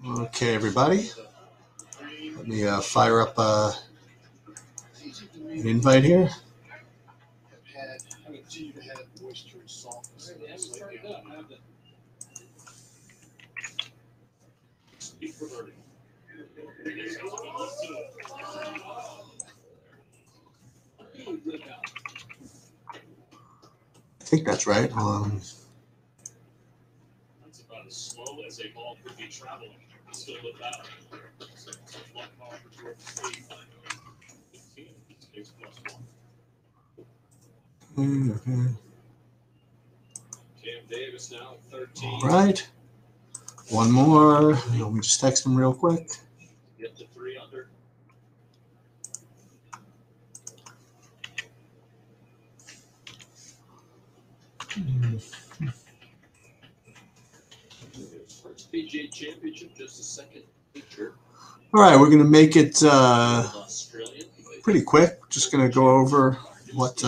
Okay, everybody. Let me fire up an invite here. I think that's right. That's about as slow as a ball could be traveling. Still without. Cam Davis now 13. All right. One more. Let me just text him real quick. Get to 3 under. First PGA Championship, just a second feature. All right, we're going to make it Australian. pretty quick. Just going to go over what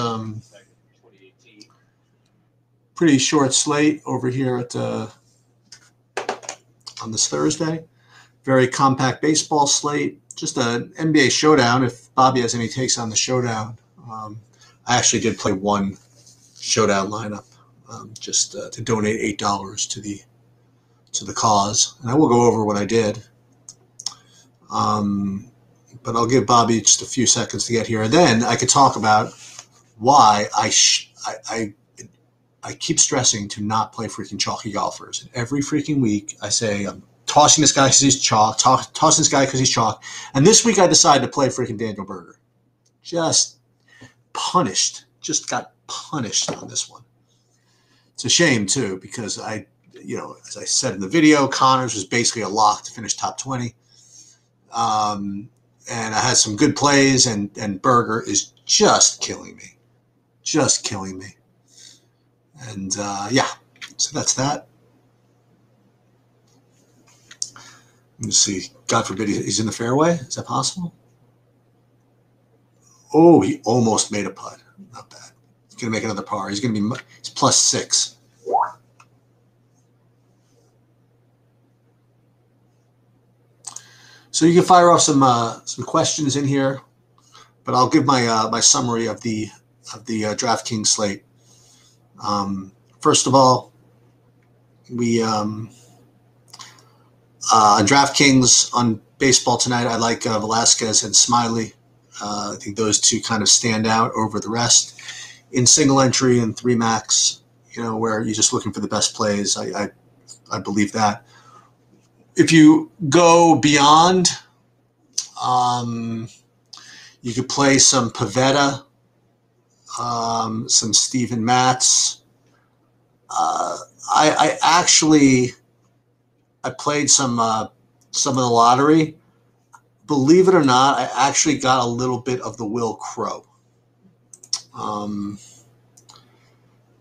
pretty short slate over here at on this Thursday. Very compact baseball slate. Just an NBA showdown. If Bobby has any takes on the showdown, I actually did play one showdown lineup just to donate $8 to the cause, and I will go over what I did. But I'll give Bobby just a few seconds to get here, and then I could talk about why I keep stressing to not play freaking chalky golfers. And every freaking week I say I'm tossing this guy because he's chalk, tossing this guy because he's chalk. And this week I decided to play freaking Daniel Berger. Just punished. Just got punished on this one. It's a shame too because as I said in the video, Connors was basically a lock to finish top 20. And I had some good plays, and Berger is just killing me. Just killing me. And, so that's that. Let me see. God forbid he's in the fairway. Is that possible? Oh, he almost made a putt. Not bad. He's going to make another par. He's +6. So you can fire off some questions in here, but I'll give my summary of the DraftKings slate. First of all, we on DraftKings on baseball tonight, I like Velasquez and Smiley. I think those two kind of stand out over the rest. In single entry and 3 max, where you're just looking for the best plays, I believe that. If you go beyond, you could play some Pavetta, some Steven Matz. I played some of the lottery. Believe it or not, I actually got a little bit of the Will Crow.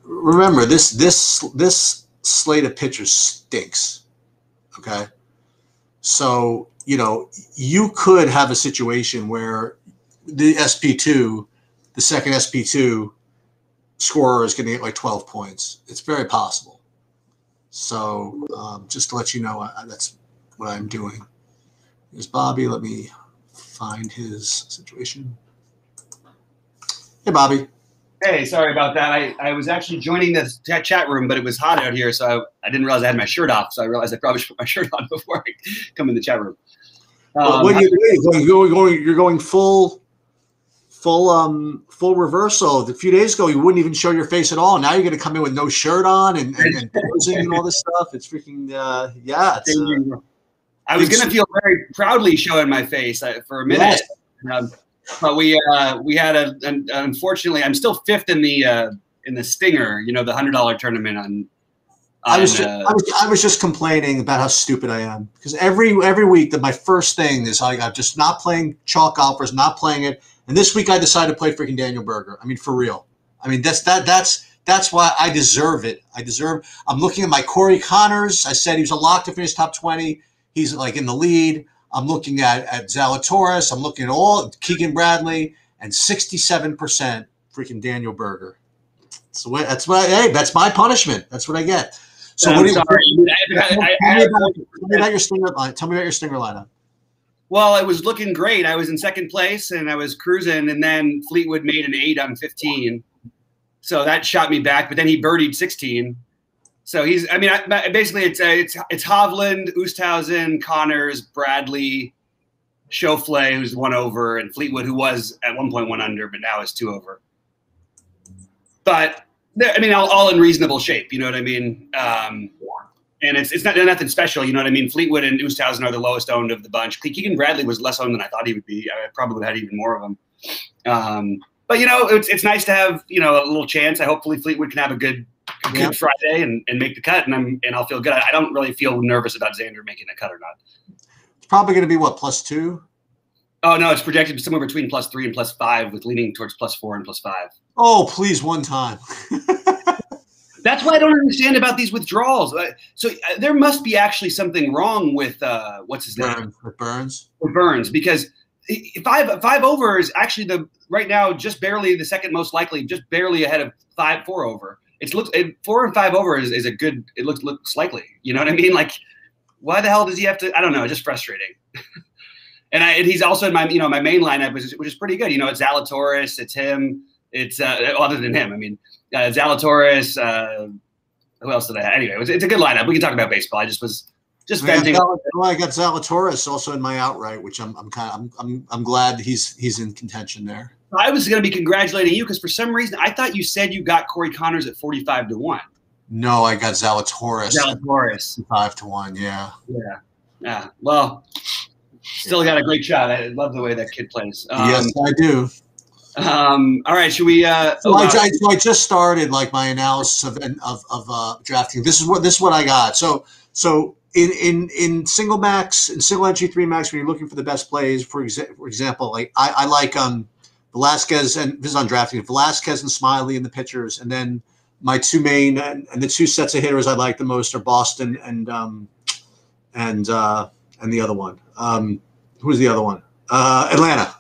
Remember, this slate of pitchers stinks. Okay. So, you could have a situation where the SP2, the second SP2 scorer is going to get like 12 points. It's very possible. So just to let you know, that's what I'm doing. Here's Bobby. Let me find his situation. Hey, Bobby. Hey, sorry about that. I was actually joining the chat room, but it was hot out here, so I didn't realize I had my shirt off. So I realized I probably should put my shirt on before I come in the chat room. What are you doing? You're going full reversal. A few days ago, you wouldn't even show your face at all. Now you're going to come in with no shirt on and posing and all this stuff. It's freaking I was going to feel very proudly showing my face for a minute. Yes. But we had unfortunately, I'm still 5th in the Stinger, the $100 tournament I was just complaining about how stupid I am because every week that my first thing is I'm just not playing chalk golfers, not playing it, and this week I decided to play freaking Daniel Berger. I mean, for real. I mean, that's why I deserve it. I'm looking at my Corey Connors. I said he was a lock to finish top 20. He's like in the lead. I'm looking at Zalatoris. I'm looking at all Keegan Bradley and 67% freaking Daniel Berger. That's my punishment. That's what I get. So what do you? sorry. Tell me about your stinger line. Tell me about your stinger lineup. Well, it was looking great. I was in second place and I was cruising, and then Fleetwood made an 8 on 15, so that shot me back. But then he birdied 16. So he's. I mean, basically, it's Hovland, Oosthuizen, Connors, Bradley, Schauffele, who's 1 over, and Fleetwood, who was at 1.1 under, but now is 2 over. But I mean, all in reasonable shape. You know what I mean? And it's not nothing special. You know what I mean? Fleetwood and Oosthuizen are the lowest owned of the bunch. Keegan Bradley was less owned than I thought he would be. I probably had even more of them. But you know, it's nice to have, you know, a little chance. Hopefully Fleetwood can have a good Friday and make the cut, and I'll feel good. I don't really feel nervous about Xander making a cut or not. It's probably going to be what, +2? Oh no, it's projected somewhere between +3 and +5, with leaning towards +4 and +5. Oh, please, one time. That's what I don't understand about these withdrawals. So there must be actually something wrong with what's his name? Burns. With Burns, because 5 over is actually right now just barely the second most likely, just barely ahead of 4 over. 4 and 5 over is a good. It looks likely. You know what I mean? Like, why the hell does he have to? I don't know. Just frustrating. And he's also in my main lineup, which is pretty good. You know, it's Zalatoris, it's him, it's other than him. I mean, Zalatoris. Who else did I have? Anyway, it's a good lineup. We can talk about baseball. I just was venting. I got Zalatoris also in my outright, which I'm glad he's in contention there. I was going to be congratulating you because for some reason I thought you said you got Corey Connors at 45 to 1. No, I got Zalatoris. 5 to 1. Yeah. Yeah. Well, still got a great shot. I love the way that kid plays. Yes, I do. All right, should we? So I just started like my analysis of drafting. This is what I got. So in single max, in single entry 3 max, when you're looking for the best plays, for example, like I like Velasquez, and this is on drafting, Velasquez and Smiley in the pitchers, and then my 2 main and the 2 sets of hitters I like the most are Boston and the other one. Who's the other one? Atlanta.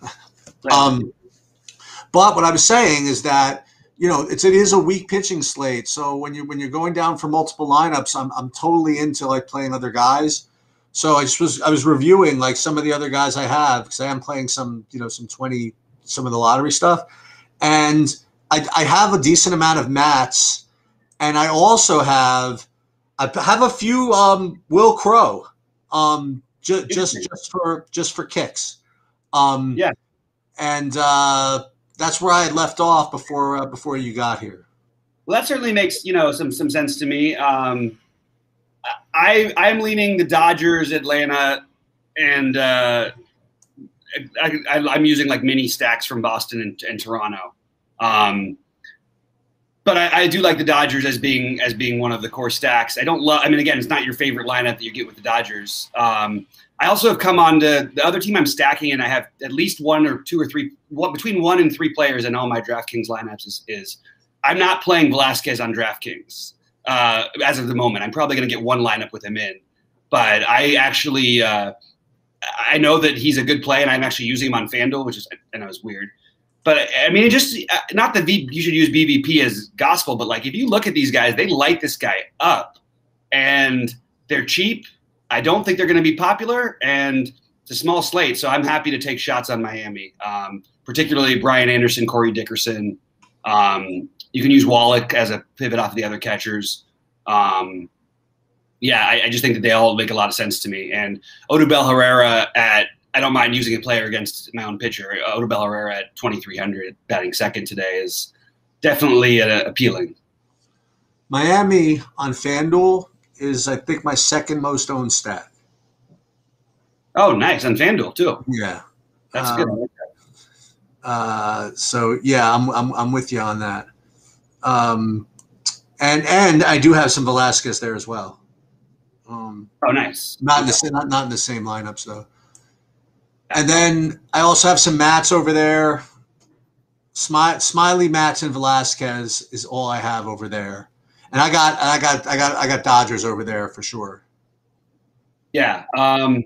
But what I was saying is that, you know, it is a weak pitching slate. So when you're going down for multiple lineups, I'm totally into like playing other guys. So I was reviewing like some of the other guys I have, because I am playing some of the lottery stuff, and I have a decent amount of Mats, and I also have a few Will Crow, just for kicks. Yeah, and that's where I had left off before you got here. Well, that certainly makes some sense to me. I'm leaning the Dodgers, Atlanta, and I'm using like mini stacks from Boston and Toronto. But I do like the Dodgers as being one of the core stacks. I don't love. I mean, again, it's not your favorite lineup that you get with the Dodgers. I also have come on to the other team I'm stacking, and I have at least 1 or 2 or 3, between 1 and 3 players in all my DraftKings lineups. Is I'm not playing Velasquez on DraftKings as of the moment. I'm probably going to get 1 lineup with him in, but I actually I know that he's a good play, and I'm actually using him on FanDuel, which is, I know it's weird. But I mean, it just not that you should use BVP as gospel, but like if you look at these guys, they light this guy up, and they're cheap. I don't think they're going to be popular, and it's a small slate, so I'm happy to take shots on Miami, particularly Brian Anderson, Corey Dickerson. You can use Wallach as a pivot off of the other catchers. I just think that they all make a lot of sense to me. And Odubel Herrera I don't mind using a player against my own pitcher. Odubel Herrera at 2,300 batting second today is definitely appealing. Miami on FanDuel is, I think, my second most owned stack. Oh, nice. On FanDuel too. Yeah. That's good. So yeah, I'm with you on that. And I do have some Velasquez there as well. Oh, nice. Not in the same lineups though. And then I also have some Mats over there. Smiley, Mats, and Velasquez is all I have over there. And I got Dodgers over there for sure. Yeah. I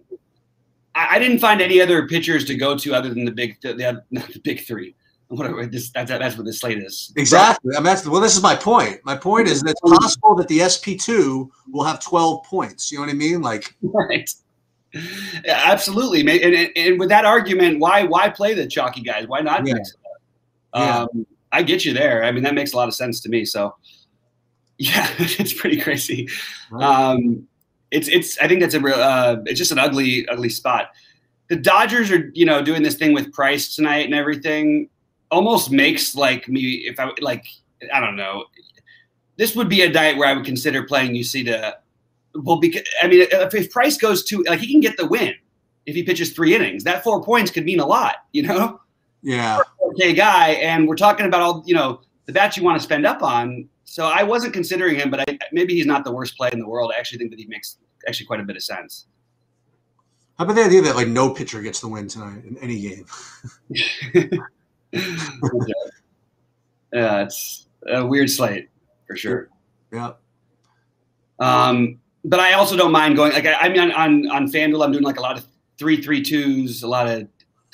didn't find any other pitchers to go to other than the big 3. That's what this slate is. Exactly. I mean, this is my point. My point is that it's possible that the SP2 will have 12 points. You know what I mean? Like, right. Yeah, absolutely. And with that argument, why play the chalky guys? Why not mix it up? I get you there. I mean, that makes a lot of sense to me. So, yeah, it's pretty crazy. Right. I think that's a real. It's just an ugly spot. The Dodgers are, doing this thing with Price tonight and everything. Almost makes like me, if I like, I don't know. This would be a night where I would consider playing Yoshida. Well, because I mean, if Price goes to he can get the win if he pitches 3 innings. That 4 points could mean a lot, Yeah. Okay, guy, and we're talking about all the bats you want to spend up on. So I wasn't considering him, but maybe he's not the worst play in the world. I actually think that he makes actually quite a bit of sense. How about the idea that no pitcher gets the win tonight in any game? Yeah, it's a weird slate for sure. Yeah. But I also don't mind going I mean on FanDuel I'm doing like a lot of 3-3-2s, a lot of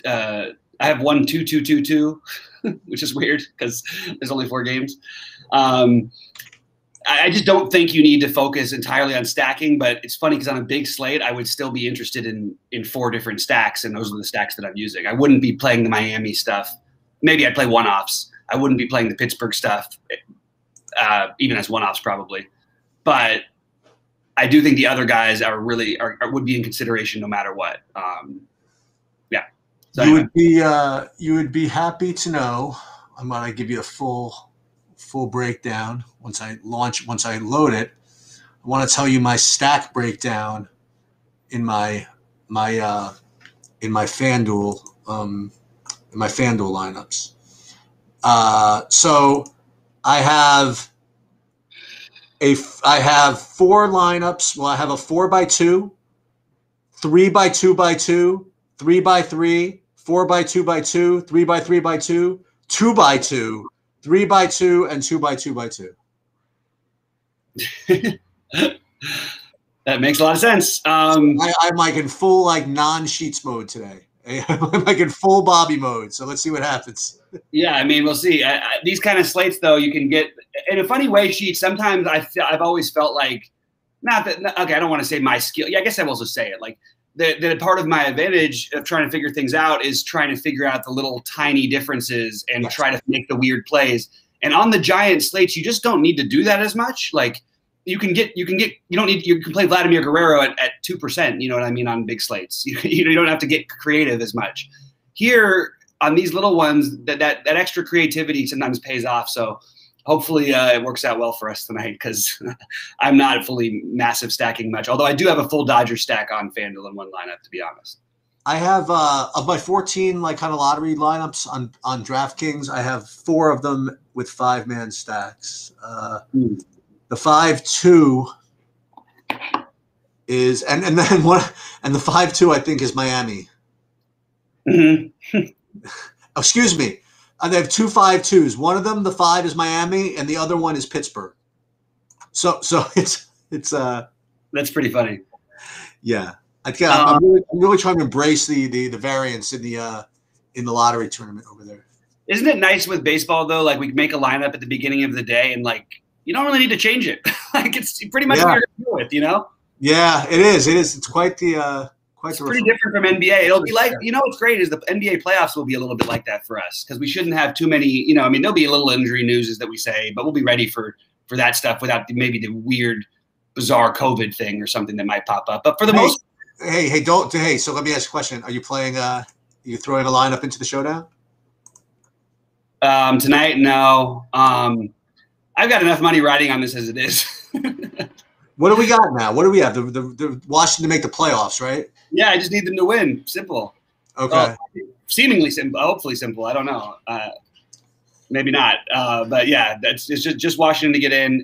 I have 1-2-2-2-2, which is weird because there's only 4 games. I just don't think you need to focus entirely on stacking, but it's funny because on a big slate, I would still be interested in 4 different stacks, and those are the stacks that I'm using. I wouldn't be playing the Miami stuff. Maybe I'd play one-offs. I wouldn't be playing the Pittsburgh stuff, even as one-offs probably. But I do think the other guys would be in consideration no matter what. Yeah. So you would be happy to know. I'm gonna give you a full breakdown once I load it. I want to tell you my stack breakdown in my FanDuel lineups. So I have 4 lineups. Well, I have a 4x2, 3x2x2, 3x3, 4x2x2, 3x3x2, 2x2, 3x2, and 2x2x2. That makes a lot of sense. I'm like in full non-sheets mode today. I'm like in full Bobby mode. So let's see what happens. Yeah, I mean, we'll see. These kind of slates, though, you can get in a funny way. Sheets. Sometimes I've always felt like okay. I don't want to say my skill. Yeah, I guess I will also say it. Like the part of my advantage of trying to figure things out is trying to figure out the little tiny differences and try to make the weird plays. And on the giant slates, you just don't need to do that as much. Like you can play Vladimir Guerrero at 2%. You know what I mean? On big slates, you don't have to get creative as much. Here on these little ones, that extra creativity sometimes pays off. So hopefully it works out well for us tonight because I'm not fully massive stacking much. Although I do have a full Dodger stack on FanDuel in one lineup, to be honest. I have of my 14 kind of lottery lineups on DraftKings, I have 4 of them with 5-man stacks. The 5-2 is and then one, and the 5-2 I think is Miami. Mm-hmm. Excuse me. I have 2 5-2s. One of them, the 5 is Miami, and the other one is Pittsburgh. So it's that's pretty funny. Yeah, I think I'm really trying to embrace the variance in the lottery tournament over there. Isn't it nice with baseball though? Like we make a lineup at the beginning of the day, and you don't really need to change it. It's pretty much what you're going with, Yeah, it is. It's quite the. It's pretty different from NBA. It'll be like, what's great is the NBA playoffs will be a little bit like that for us because we shouldn't have too many, there'll be a little injury news that we say, but we'll be ready for that stuff without maybe the weird, bizarre COVID thing or something that might pop up. But for the most. So let me ask you a question. Are you playing, you throwing a lineup into the showdown? Tonight? No. I've got enough money riding on this as it is. What do we got now? What do we have? The Washington to make the playoffs, right? Yeah, I just need them to win. Simple. Okay. Seemingly simple. Hopefully simple. I don't know. Maybe not. But yeah, it's just Washington to get in,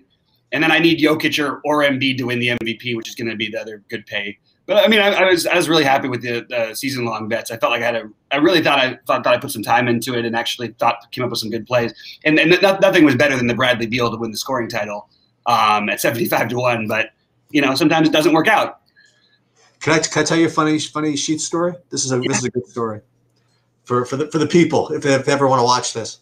and then I need Jokic or Embiid to win the MVP, which is going to be the other good pay. But I mean, I was really happy with the season long bets. I felt like I really thought I put some time into it and actually came up with some good plays. And nothing was better than the Bradley Beal to win the scoring title. At 75-1, but sometimes it doesn't work out. Can I tell you a funny sheet story? This is a good story. for the people if they ever want to watch this.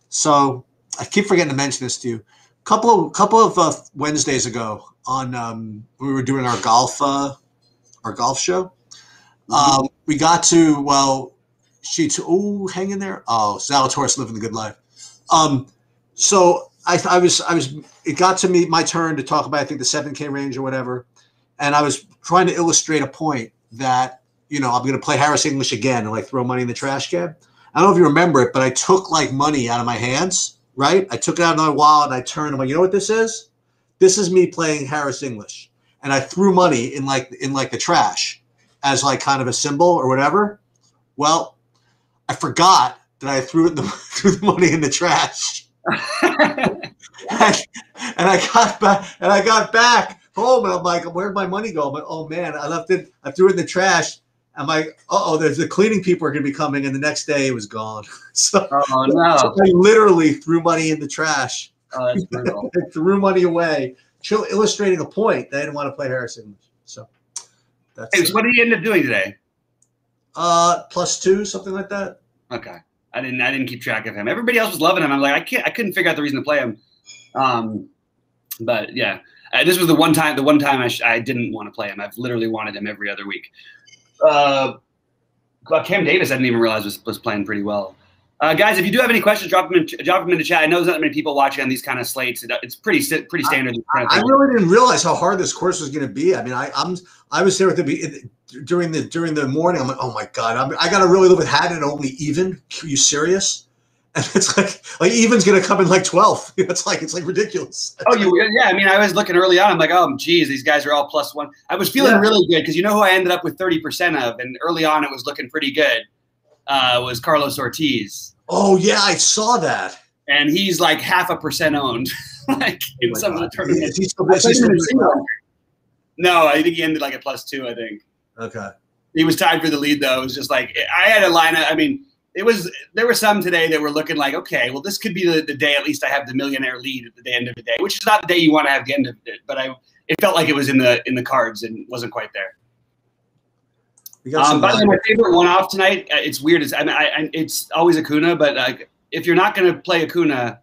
So I keep forgetting to mention this to you. Couple of Wednesdays ago on we were doing our golf show. We got to hang in there. Oh, Zalatoris living the good life. So I was it got to me my turn to talk about I think the 7K range or whatever, and I was trying to illustrate a point that I'm going to play Harris English again and like throw money in the trash can. I don't know if you remember it, but I took like money out of my hands. Right? I took it out of my wallet and I turned. I'm like, you know what this is? This is me playing Harris English, and I threw money in like the trash as like kind of a symbol or whatever. Well, I forgot that I threw the money in the trash, and I got back home and I'm like, where'd my money go? I'm like, oh man, I left it. I threw it in the trash. I'm like, there's the cleaning people are going to be coming, and the next day it was gone. So, no! I literally threw money in the trash. Oh, that's brutal. I threw money away, illustrating a point that I didn't want to play Harris English. So that's. Hey, so what did you end up doing today? +2, something like that. Okay, I didn't keep track of him. Everybody else was loving him. I'm like, I couldn't figure out the reason to play him. But yeah. This was the one time I didn't want to play him. I've literally wanted him every other week. Cam Davis, I didn't even realize was playing pretty well. Guys, if you do have any questions, drop them into chat. I know there's not many people watching on these kind of slates. It's pretty standard. I really didn't realize how hard this course was going to be. I mean, I was there during the morning. I'm like, oh my god, I got to really live with Haddon only even. Are you serious? And it's like even's going to come in like 12th. It's like ridiculous. Yeah. I mean, I was looking early on. I'm like, oh, geez, these guys are all +1. I was feeling really good because you know who I ended up with 30% of, and early on it was looking pretty good. Was Carlos Ortiz. Oh yeah, I saw that. And he's like 0.5% owned, like in some of the tournaments. No, I think he ended like at +2. I think. Okay. He was tied for the lead though. It was just like I had a lineup. I mean. There were some today that were looking like, okay, well, this could be the day at least I have the millionaire lead at the end of the day, which is not the day you want to have the end of it, but it felt like it was in the cards and wasn't quite there. By the way, my favorite one-off tonight, it's weird. It's always Acuna, but like if you're not going to play Acuna,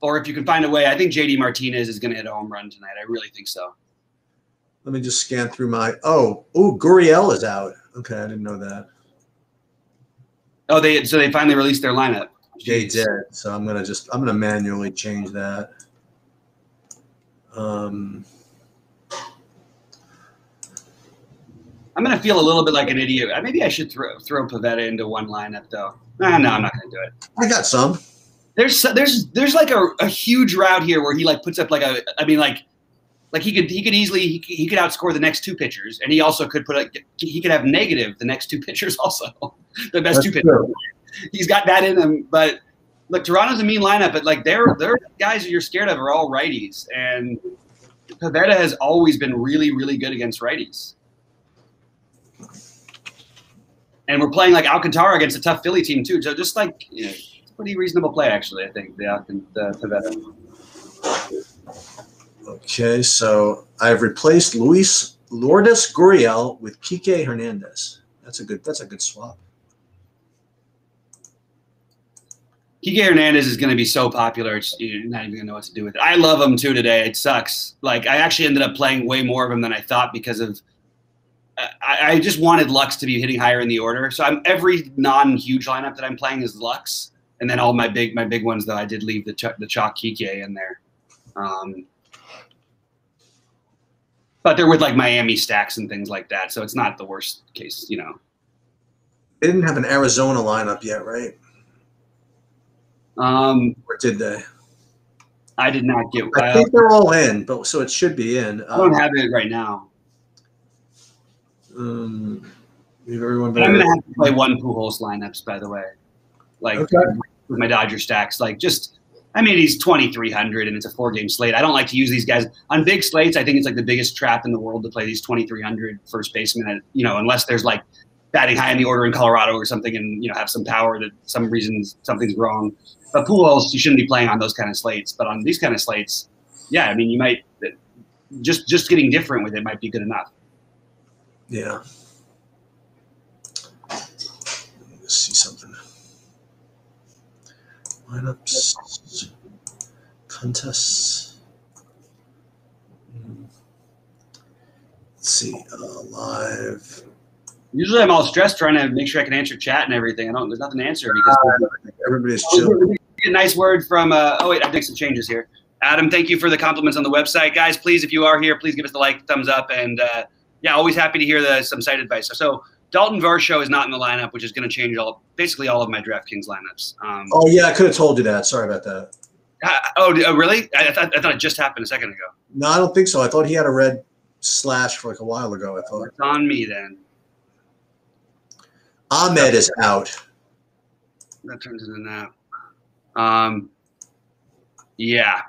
or if you can find a way, I think JD Martinez is going to hit a home run tonight. I really think so. Let me just scan through my Gurriel is out. Okay, I didn't know that. Oh, they finally released their lineup. They did. So I'm gonna manually change that. I'm gonna feel a little bit like an idiot. Maybe I should throw Pivetta into one lineup though. No, I'm not gonna do it. I got some. There's like a huge route here where he like puts up like he could easily he could outscore the next two pitchers, and he also could he could have negative the next two pitchers also. The best two pitchers. True. He's got that in him. But look, Toronto's a mean lineup, but like they're guys that you're scared of are all righties, and Pivetta has always been really, really good against righties. And we're playing like Alcantara against a tough Philly team too. So just like it's a pretty reasonable play actually, I think, the Pivetta. Okay, so I've replaced Lourdes Gurriel with Kike Hernandez. That's a good swap. Kike Hernandez is going to be so popular, you're not even going to know what to do with it. I love him too today. It sucks. Like I actually ended up playing way more of him than I thought because of I just wanted Lux to be hitting higher in the order. So every non-huge lineup that I'm playing is Lux, and then all my big ones though I did leave the chalk Kike in there. But they're with like Miami stacks and things like that, so it's not the worst case, They didn't have an Arizona lineup yet, right? Or did they? I did not get. I think they're all in, but so it should be in. I don't have it right now. Everyone I'm gonna have to play one Pujols lineups, by the way, like with my Dodger stacks. Like he's 2,300 and it's a 4-game slate. I don't like to use these guys on big slates. I think it's like the biggest trap in the world to play these 2,300 first basemen. Unless there's like batting high in the order in Colorado or something, and have some power that some reasons something's wrong. But Pujols, you shouldn't be playing on those kind of slates. But on these kind of slates, yeah, I mean, you might just getting different with it might be good enough. Yeah. Let's see something. Lineups, contests. Let's see, live. Usually I'm all stressed trying to make sure I can answer chat and everything. There's nothing to answer because Everybody's chill. a nice word from, oh wait, I think some changes here. Adam, thank you for the compliments on the website. Guys, please, if you are here, please give us the like, thumbs up, and yeah, always happy to hear some site advice. So Dalton Varsho is not in the lineup, which is going to change basically all of my DraftKings lineups. Oh yeah, I could have told you that. Sorry about that. Really? I thought it just happened a second ago. No, I don't think so. I thought he had a red slash for like a while ago. I thought. It's on me then. Ahmed is out. That turns into that. Yeah.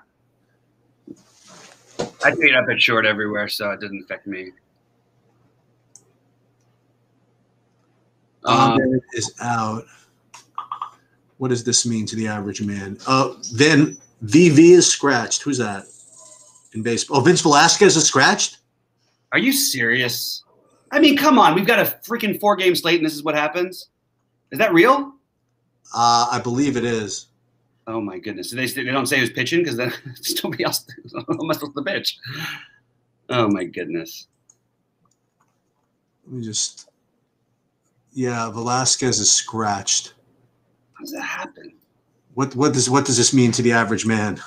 I paid up at short everywhere, so it didn't affect me. Ahmed is out. What does this mean to the average man? Then VV is scratched. Who's that in baseball? Oh, Vince Velasquez is scratched? Are you serious? I mean, come on. We've got a freaking 4-game slate, and this is what happens? Is that real? I believe it is. Oh, my goodness. They don't say who's pitching because then nobody else must have the pitch. Oh, my goodness. Let me just – yeah, Velasquez is scratched. How does that happen? What does this mean to the average man?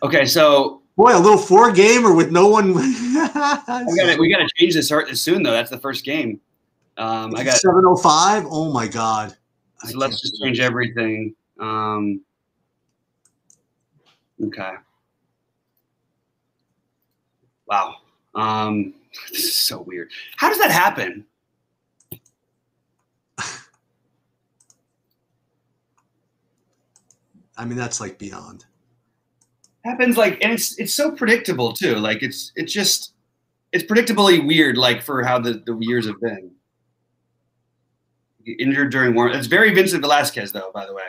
Okay, so – boy, a little 4-gamer with no one. we got to change this soon, though. That's the first game. I got 7:05. Oh my God! So let's just change everything. Okay. Wow. This is so weird. How does that happen? I mean, that's like beyond. Happens like, and it's so predictable too. Like it's predictably weird. Like for how the years have been. Injured during warm. It's very Vincent Velasquez, though. By the way,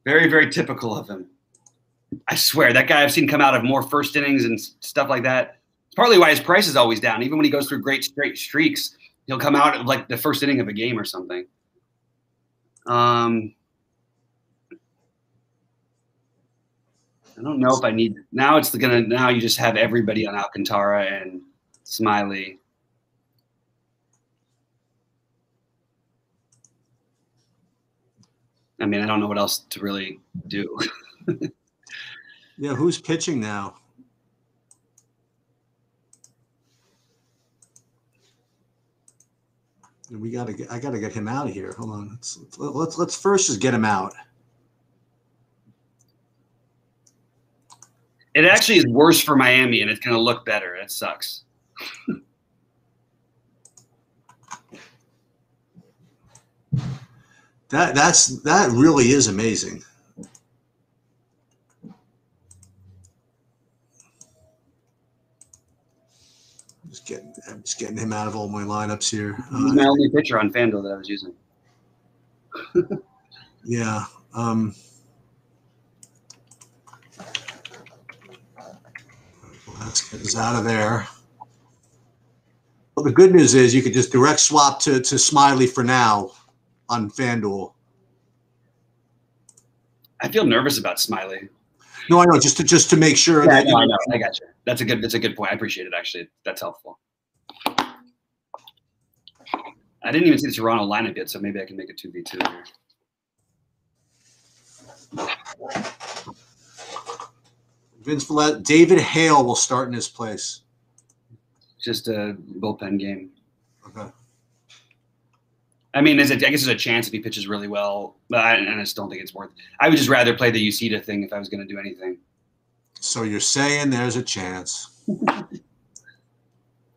very very typical of him. I swear that guy I've seen come out of more first innings and stuff like that. It's partly why his price is always down. Even when he goes through great straight streaks, he'll come out of like the first inning of a game or something. I don't know if I need now. Now you just have everybody on Alcantara and Smiley. I mean, I don't know what else to really do. Yeah, who's pitching now? I gotta get him out of here. Hold on. Let's first just get him out. It actually is worse for Miami, and it's going to look better. It sucks. That really is amazing. I'm just getting him out of all my lineups here. He's my only pitcher on FanDuel that I was using. Yeah. Let's get this out of there. Well, the good news is you could just direct swap to Smiley for now on FanDuel. I feel nervous about Smiley. No, I know, just to make sure. Yeah, I know. I got you. That's a good point. I appreciate it. Actually, that's helpful. I didn't even see the Toronto lineup yet, so maybe I can make a 2v2 here. David Hale will start in his place. Just a bullpen game. Okay. I mean, I guess there's a chance if he pitches really well, but I just don't think it's worth it. I would just rather play the Uceda thing if I was going to do anything. So you're saying there's a chance. All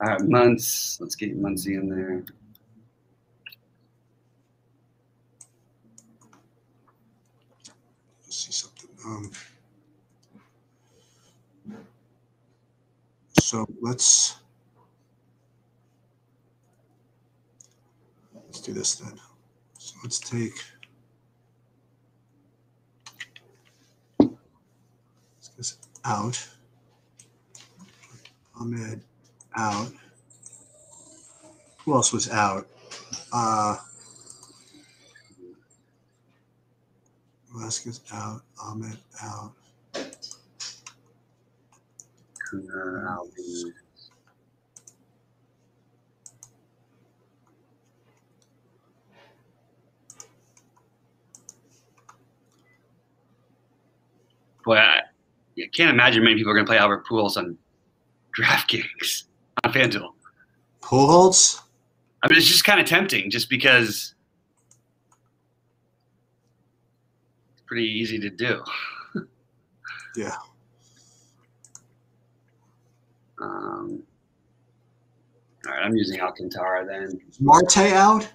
right, Muntz. Let's get Muncie in there. Let's see something. So let's do this then. So let's take this out. Ahmed out. Who else was out? Velasquez out. Ahmed out. Albies. Boy, I can't imagine many people are going to play Albert Pujols on DraftKings on FanDuel. Pujols? I mean, it's just kind of tempting, just because it's pretty easy to do. Yeah. All right, I'm using Alcantara then. Is Marte out?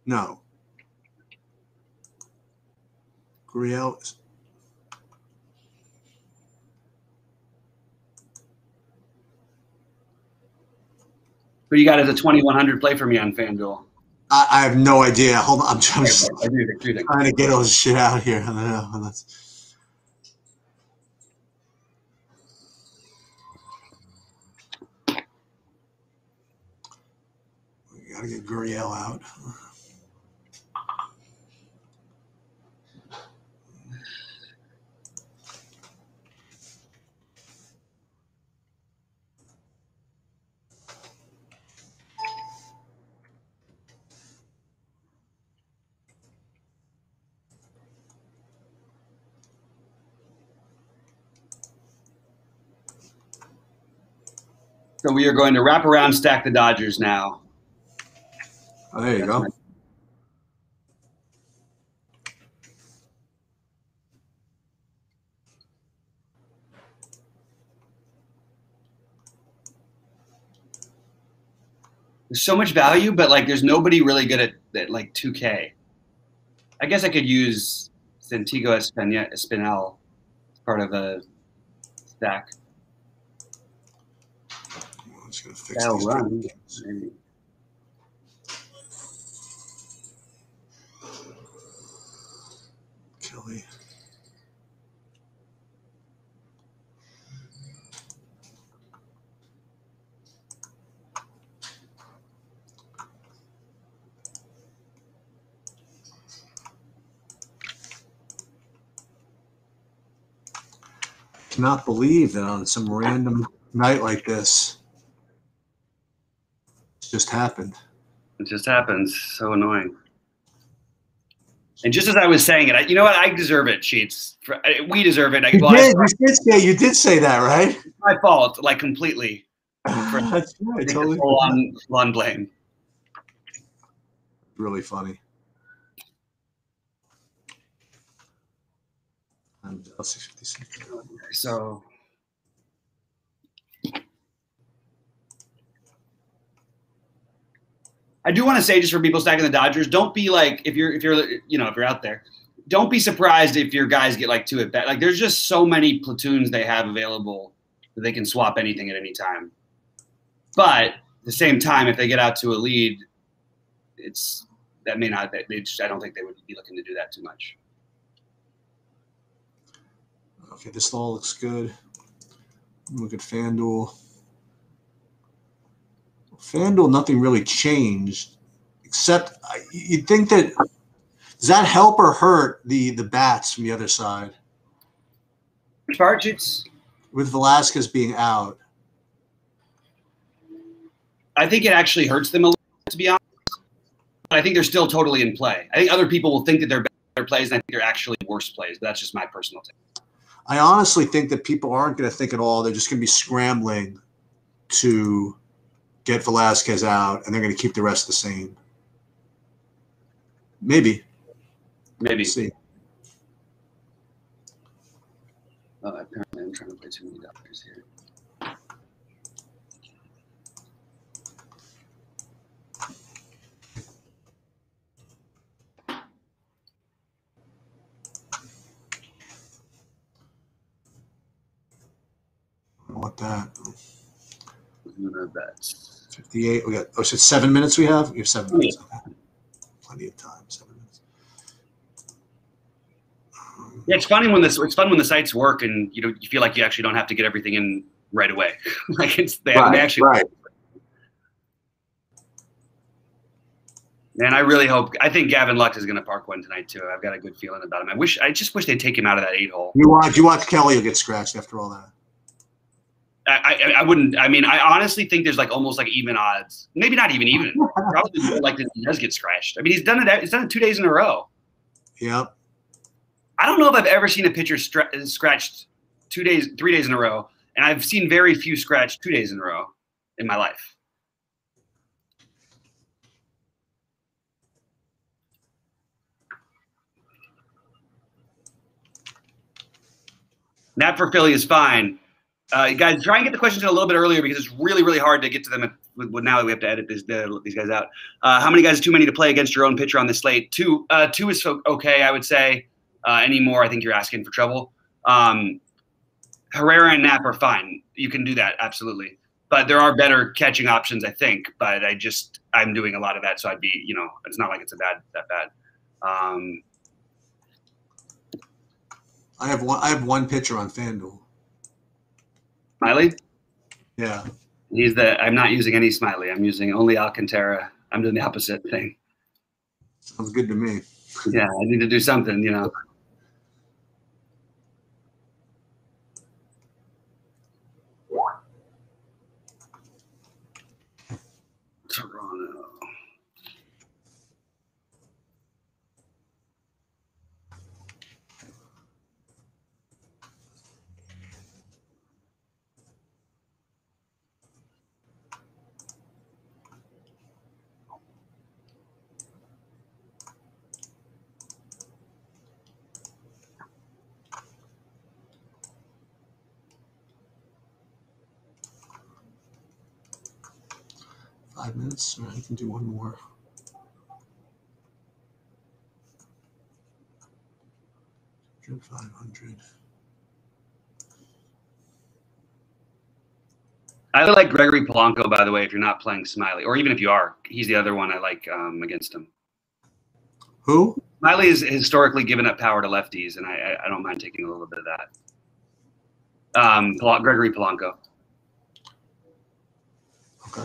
No. Gurriel is. Who you got as a 2100 play for me on FanDuel? I have no idea. Hold on. I'm trying I do think. to get all this shit out here. I don't know. We got to get Gurriel out. So we are going to wrap around, stack the Dodgers now. Oh, there you go. There's so much value, but like there's nobody really good at like 2K. I guess I could use Santiago Espinal as part of a stack. I'm just gonna fix That'll these run. things. Maybe. Kelly. Cannot believe that on some random night like this, it just happened. It just happens. So annoying. And just as I was saying it, you know what? I deserve it, Sheets. We deserve it. You did say that, right? It's my fault, like completely. That's right. Totally. On blame. Really funny. I'm 656. So I do want to say, just for people stacking the Dodgers, don't be like, if you're out there, don't be surprised if your guys get like 2 at bat. Like there's just so many platoons they have available that they can swap anything at any time. But at the same time, if they get out to a lead, I don't think they would be looking to do that too much. Okay, this all looks good. Look at FanDuel. FanDuel, nothing really changed, except you'd think that does that help or hurt the bats from the other side? Chargers, with Velasquez being out. I think it actually hurts them a little, to be honest. But I think they're still totally in play. I think other people will think that they're better plays, and I think they're actually worse plays. But that's just my personal take. I honestly think that people aren't going to think at all. They're just going to be scrambling to get Velasquez out, and they're going to keep the rest the same. Maybe. Maybe. See. Apparently, I'm trying to play too many Dodgers here. I want that. That's 58. We got. Oh, so it's 7 minutes. We have 7 minutes. Okay. Plenty of time. 7 minutes. Yeah, it's fun when the sites work and you feel like you actually don't have to get everything in right away. Like they actually. Right. Man, I really hope. I think Gavin Lux is going to park one tonight too. I've got a good feeling about him. I just wish they'd take him out of that 8-hole. You watch Kelly will get scratched after all that. I wouldn't. I mean, I honestly think there's like almost like even odds. Maybe not even. Probably more likely he does get scratched. I mean, he's done it. He's done it 2 days in a row. Yep. I don't know if I've ever seen a pitcher scratched 3 days in a row, and I've seen very few scratched 2 days in a row in my life. Nap for Philly is fine. Guys, try and get the questions in a little bit earlier because it's really, really hard to get to them. Now that we have to edit these guys out. How many guys is too many to play against your own pitcher on this slate? Two is okay, I would say. Any more, I think you're asking for trouble. Herrera and Knapp are fine. You can do that, absolutely. But there are better catching options, I think. But I'm doing a lot of that, so I'd be, it's not like it's that bad. I have one pitcher on FanDuel. Smiley? Yeah. I'm not using any Smiley. I'm using only Alcantara. I'm doing the opposite thing. Sounds good to me. Yeah, I need to do something, Toronto. Five minutes. All right, I can do one more. $500. I like Gregory Polanco, by the way, if you're not playing Smiley, or even if you are. He's the other one I like against him. Who? Smiley has historically given up power to lefties, and I don't mind taking a little bit of that. Gregory Polanco. Okay.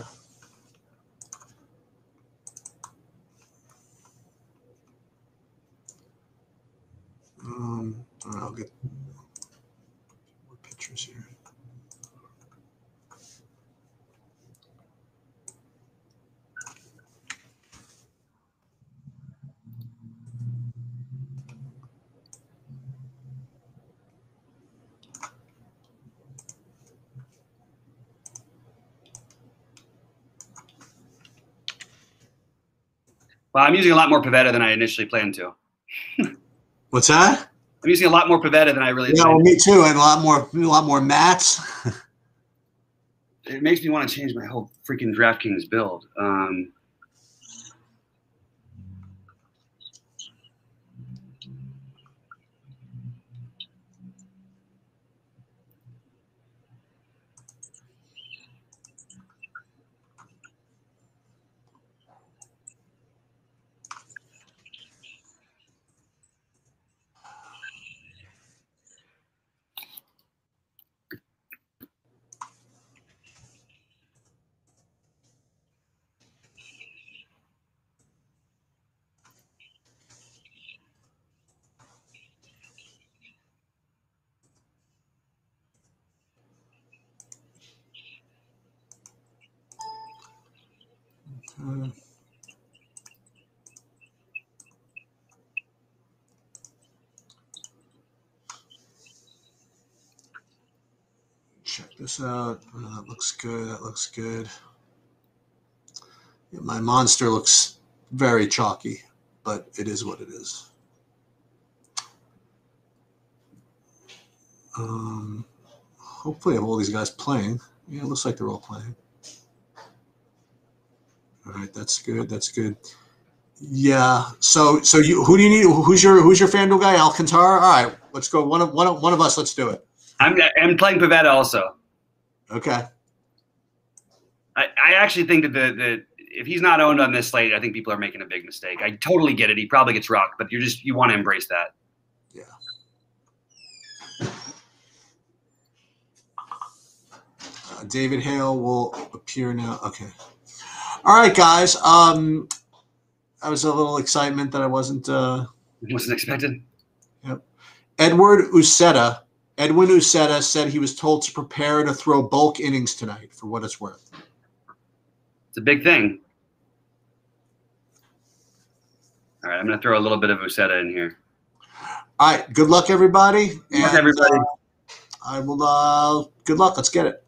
I'll get more pictures here. Well, I'm using a lot more Pivetta than I initially planned to. What's that? I'm using a lot more Pivetta than I really. Yeah, well, me too, and a lot more mats. It makes me want to change my whole freaking DraftKings build. Check this out. That looks good. That looks good. Yeah, my monster looks very chalky, but it is what it is. Hopefully I have all these guys playing. Yeah, it looks like they're all playing. All right, that's good. That's good. Yeah. So who do you need? Who's your FanDuel guy? Alcantara. All right, let's go. One of us. Let's do it. I'm playing Pivetta also. Okay. I actually think that if he's not owned on this slate, I think people are making a big mistake. I totally get it. He probably gets rocked, but you want to embrace that. Yeah. David Hale will appear now. Okay. All right, guys. I was a little excitement that I wasn't. Wasn't expected. Yep. Edwin Uceta said he was told to prepare to throw bulk innings tonight, for what it's worth. It's a big thing. All right, I'm going to throw a little bit of Uceta in here. All right. Good luck, everybody. Good luck, everybody. I will. Good luck. Let's get it.